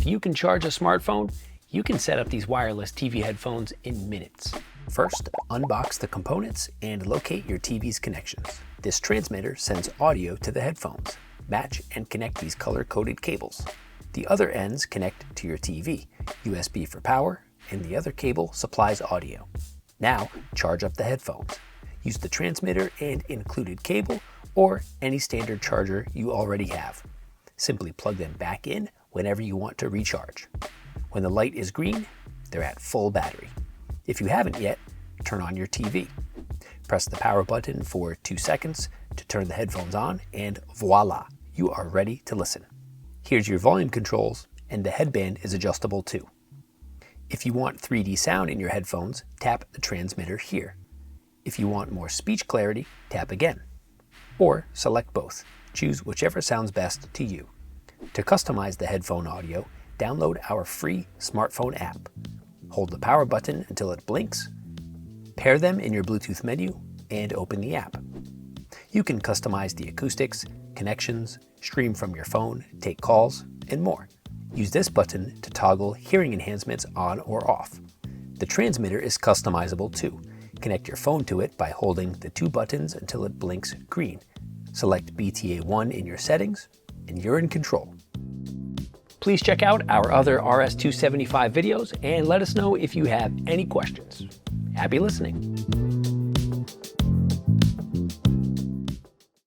If you can charge a smartphone, you can set up these wireless TV headphones in minutes. First, unbox the components and locate your TV's connections. This transmitter sends audio to the headphones. Match and connect these color-coded cables. The other ends connect to your TV, USB for power, and the other cable supplies audio. Now, charge up the headphones. Use the transmitter and included cable or any standard charger you already have. Simply plug them back in whenever you want to recharge. When the light is green, they're at full battery. If you haven't yet, turn on your TV. Press the power button for 2 seconds to turn the headphones on, and voila, you are ready to listen. Here's your volume controls, and the headband is adjustable too. If you want 3D sound in your headphones, tap the transmitter here. If you want more speech clarity, tap again. Or select both. Choose whichever sounds best to you. To customize the headphone audio, download our free smartphone app. Hold the power button until it blinks, pair them in your Bluetooth menu, and open the app. You can customize the acoustics, connections, stream from your phone, take calls, and more. Use this button to toggle hearing enhancements on or off. The transmitter is customizable too. Connect your phone to it by holding the 2 buttons until it blinks green. Select BTA1 in your settings, and you're in control. Please check out our other RS-275 videos and let us know if you have any questions. Happy listening.